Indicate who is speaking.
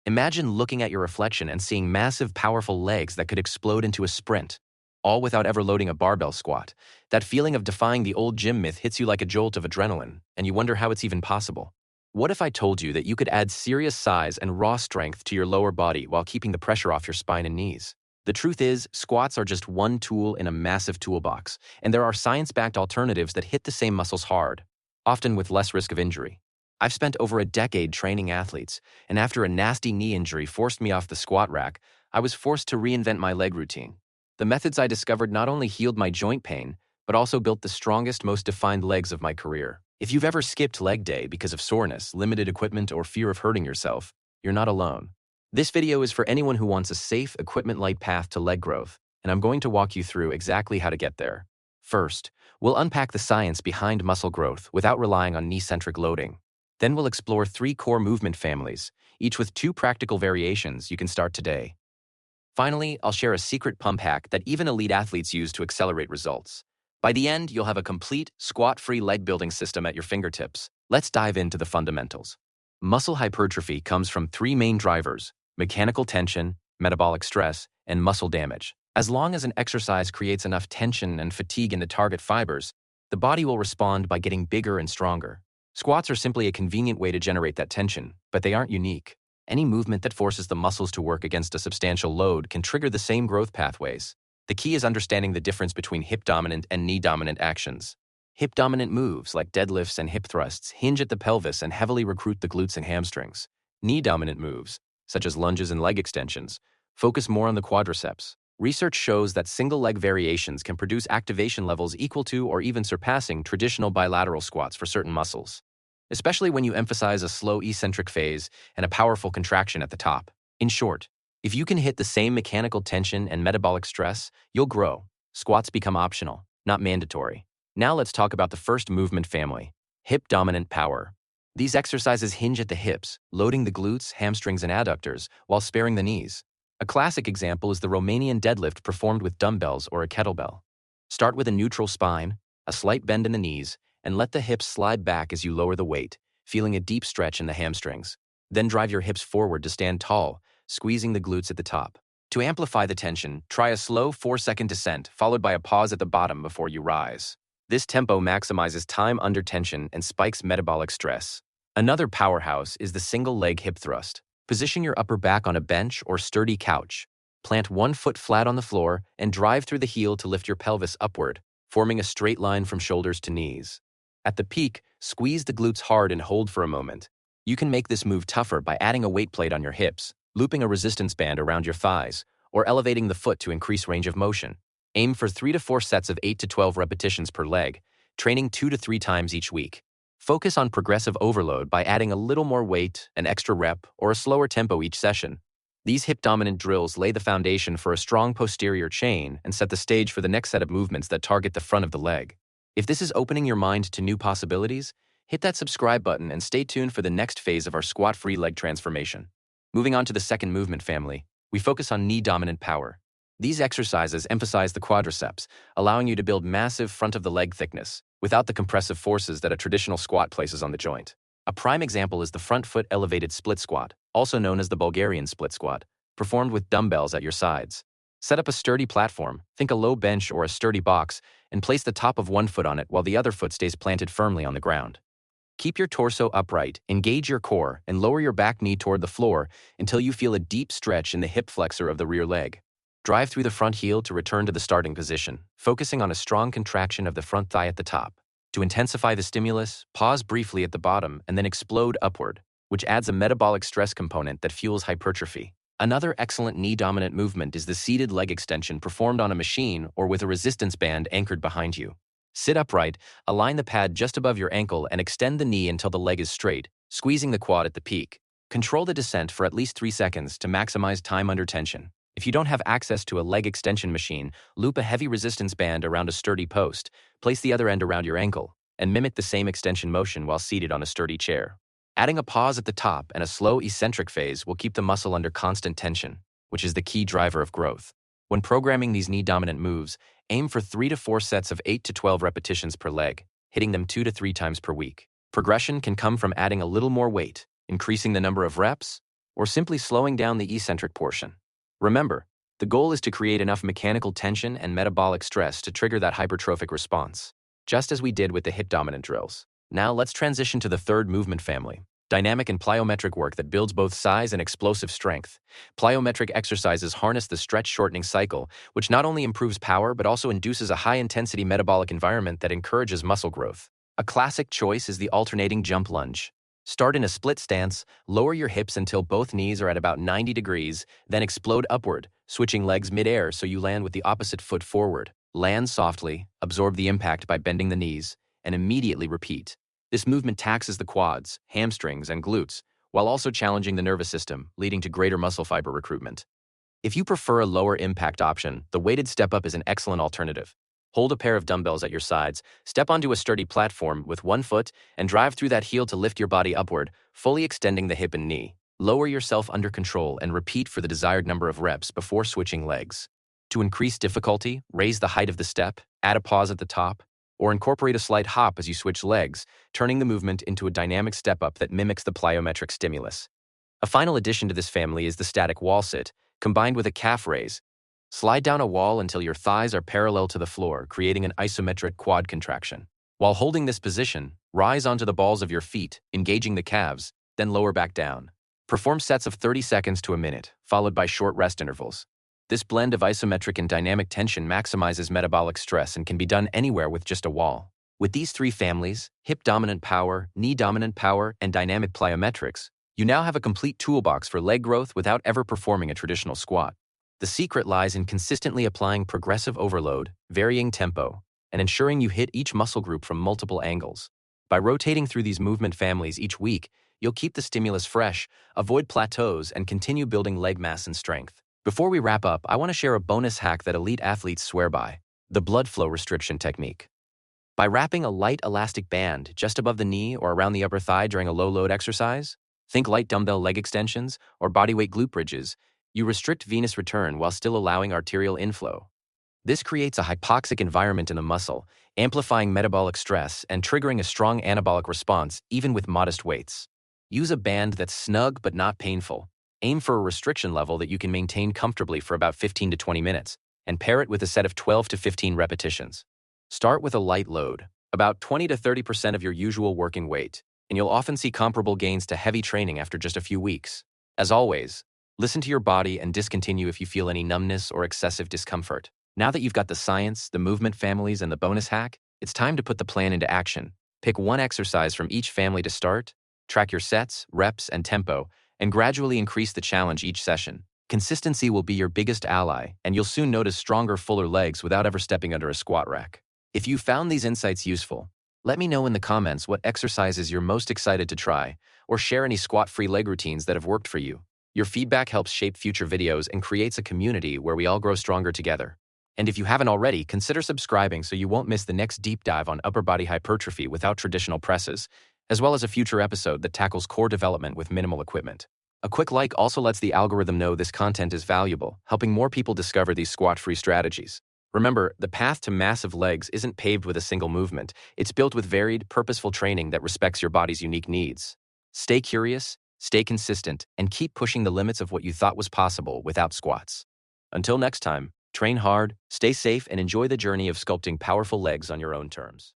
Speaker 1: Imagine looking at your reflection and seeing massive, powerful legs that could explode into a sprint, all without ever loading a barbell squat. That feeling of defying the old gym myth hits you like a jolt of adrenaline, and you wonder how it's even possible. What if I told you that you could add serious size and raw strength to your lower body while keeping the pressure off your spine and knees? The truth is, squats are just one tool in a massive toolbox, and there are science-backed alternatives that hit the same muscles hard, often with less risk of injury. I've spent over a decade training athletes, and after a nasty knee injury forced me off the squat rack, I was forced to reinvent my leg routine. The methods I discovered not only healed my joint pain, but also built the strongest, most defined legs of my career. If you've ever skipped leg day because of soreness, limited equipment, or fear of hurting yourself, you're not alone. This video is for anyone who wants a safe, equipment-light path to leg growth, and I'm going to walk you through exactly how to get there. First, we'll unpack the science behind muscle growth without relying on knee-centric loading. Then we'll explore 3 core movement families, each with 2 practical variations you can start today. Finally, I'll share a secret pump hack that even elite athletes use to accelerate results. By the end, you'll have a complete, squat-free leg building system at your fingertips. Let's dive into the fundamentals. Muscle hypertrophy comes from 3 main drivers: mechanical tension, metabolic stress, and muscle damage. As long as an exercise creates enough tension and fatigue in the target fibers, the body will respond by getting bigger and stronger. Squats are simply a convenient way to generate that tension, but they aren't unique. Any movement that forces the muscles to work against a substantial load can trigger the same growth pathways. The key is understanding the difference between hip-dominant and knee-dominant actions. Hip-dominant moves, like deadlifts and hip thrusts, hinge at the pelvis and heavily recruit the glutes and hamstrings. Knee-dominant moves, such as lunges and leg extensions, focus more on the quadriceps. Research shows that single-leg variations can produce activation levels equal to or even surpassing traditional bilateral squats for certain muscles, especially when you emphasize a slow eccentric phase and a powerful contraction at the top. In short, if you can hit the same mechanical tension and metabolic stress, you'll grow. Squats become optional, not mandatory. Now let's talk about the first movement family, hip-dominant power. These exercises hinge at the hips, loading the glutes, hamstrings, and adductors while sparing the knees. A classic example is the Romanian deadlift performed with dumbbells or a kettlebell. Start with a neutral spine, a slight bend in the knees, and let the hips slide back as you lower the weight, feeling a deep stretch in the hamstrings. Then drive your hips forward to stand tall, squeezing the glutes at the top. To amplify the tension, try a slow 4-second descent followed by a pause at the bottom before you rise. This tempo maximizes time under tension and spikes metabolic stress. Another powerhouse is the single-leg hip thrust. Position your upper back on a bench or sturdy couch. Plant one foot flat on the floor and drive through the heel to lift your pelvis upward, forming a straight line from shoulders to knees. At the peak, squeeze the glutes hard and hold for a moment. You can make this move tougher by adding a weight plate on your hips, looping a resistance band around your thighs, or elevating the foot to increase range of motion. Aim for 3 to 4 sets of 8 to 12 repetitions per leg, training 2 to 3 times each week. Focus on progressive overload by adding a little more weight, an extra rep, or a slower tempo each session. These hip-dominant drills lay the foundation for a strong posterior chain and set the stage for the next set of movements that target the front of the leg. If this is opening your mind to new possibilities, hit that subscribe button and stay tuned for the next phase of our squat-free leg transformation. Moving on to the second movement family, we focus on knee-dominant power. These exercises emphasize the quadriceps, allowing you to build massive front-of-the-leg thickness without the compressive forces that a traditional squat places on the joint. A prime example is the front foot elevated split squat, also known as the Bulgarian split squat, performed with dumbbells at your sides. Set up a sturdy platform, think a low bench or a sturdy box, and place the top of one foot on it while the other foot stays planted firmly on the ground. Keep your torso upright, engage your core, and lower your back knee toward the floor until you feel a deep stretch in the hip flexor of the rear leg. Drive through the front heel to return to the starting position, focusing on a strong contraction of the front thigh at the top. To intensify the stimulus, pause briefly at the bottom and then explode upward, which adds a metabolic stress component that fuels hypertrophy. Another excellent knee-dominant movement is the seated leg extension performed on a machine or with a resistance band anchored behind you. Sit upright, align the pad just above your ankle and extend the knee until the leg is straight, squeezing the quad at the peak. Control the descent for at least 3 seconds to maximize time under tension. If you don't have access to a leg extension machine, loop a heavy resistance band around a sturdy post, place the other end around your ankle, and mimic the same extension motion while seated on a sturdy chair. Adding a pause at the top and a slow eccentric phase will keep the muscle under constant tension, which is the key driver of growth. When programming these knee-dominant moves, aim for 3 to 4 sets of 8 to 12 repetitions per leg, hitting them 2 to 3 times per week. Progression can come from adding a little more weight, increasing the number of reps, or simply slowing down the eccentric portion. Remember, the goal is to create enough mechanical tension and metabolic stress to trigger that hypertrophic response, just as we did with the hip-dominant drills. Now let's transition to the third movement family, dynamic and plyometric work that builds both size and explosive strength. Plyometric exercises harness the stretch-shortening cycle, which not only improves power but also induces a high-intensity metabolic environment that encourages muscle growth. A classic choice is the alternating jump lunge. Start in a split stance, lower your hips until both knees are at about 90 degrees, then explode upward, switching legs mid-air so you land with the opposite foot forward. Land softly, absorb the impact by bending the knees, and immediately repeat. This movement taxes the quads, hamstrings, and glutes, while also challenging the nervous system, leading to greater muscle fiber recruitment. If you prefer a lower impact option, the weighted step-up is an excellent alternative. Hold a pair of dumbbells at your sides, step onto a sturdy platform with one foot, and drive through that heel to lift your body upward, fully extending the hip and knee. Lower yourself under control and repeat for the desired number of reps before switching legs. To increase difficulty, raise the height of the step, add a pause at the top, or incorporate a slight hop as you switch legs, turning the movement into a dynamic step-up that mimics the plyometric stimulus. A final addition to this family is the static wall sit, combined with a calf raise. Slide down a wall until your thighs are parallel to the floor, creating an isometric quad contraction. While holding this position, rise onto the balls of your feet, engaging the calves, then lower back down. Perform sets of 30 seconds to a minute, followed by short rest intervals. This blend of isometric and dynamic tension maximizes metabolic stress and can be done anywhere with just a wall. With these three families, hip-dominant power, knee-dominant power, and dynamic plyometrics, you now have a complete toolbox for leg growth without ever performing a traditional squat. The secret lies in consistently applying progressive overload, varying tempo, and ensuring you hit each muscle group from multiple angles. By rotating through these movement families each week, you'll keep the stimulus fresh, avoid plateaus, and continue building leg mass and strength. Before we wrap up, I want to share a bonus hack that elite athletes swear by: the blood flow restriction technique. By wrapping a light elastic band just above the knee or around the upper thigh during a low-load exercise, think light dumbbell leg extensions or bodyweight glute bridges, you restrict venous return while still allowing arterial inflow. This creates a hypoxic environment in the muscle, amplifying metabolic stress and triggering a strong anabolic response even with modest weights. Use a band that's snug but not painful. Aim for a restriction level that you can maintain comfortably for about 15 to 20 minutes, and pair it with a set of 12 to 15 repetitions. Start with a light load, about 20 to 30% of your usual working weight, and you'll often see comparable gains to heavy training after just a few weeks. As always, listen to your body and discontinue if you feel any numbness or excessive discomfort. Now that you've got the science, the movement families, and the bonus hack, it's time to put the plan into action. Pick one exercise from each family to start, track your sets, reps, and tempo, and gradually increase the challenge each session. Consistency will be your biggest ally, and you'll soon notice stronger, fuller legs without ever stepping under a squat rack. If you found these insights useful, let me know in the comments what exercises you're most excited to try, or share any squat-free leg routines that have worked for you. Your feedback helps shape future videos and creates a community where we all grow stronger together. And if you haven't already, consider subscribing so you won't miss the next deep dive on upper body hypertrophy without traditional presses, as well as a future episode that tackles core development with minimal equipment. A quick like also lets the algorithm know this content is valuable, helping more people discover these squat-free strategies. Remember, the path to massive legs isn't paved with a single movement. It's built with varied, purposeful training that respects your body's unique needs. Stay curious, stay consistent, and keep pushing the limits of what you thought was possible without squats. Until next time, train hard, stay safe, and enjoy the journey of sculpting powerful legs on your own terms.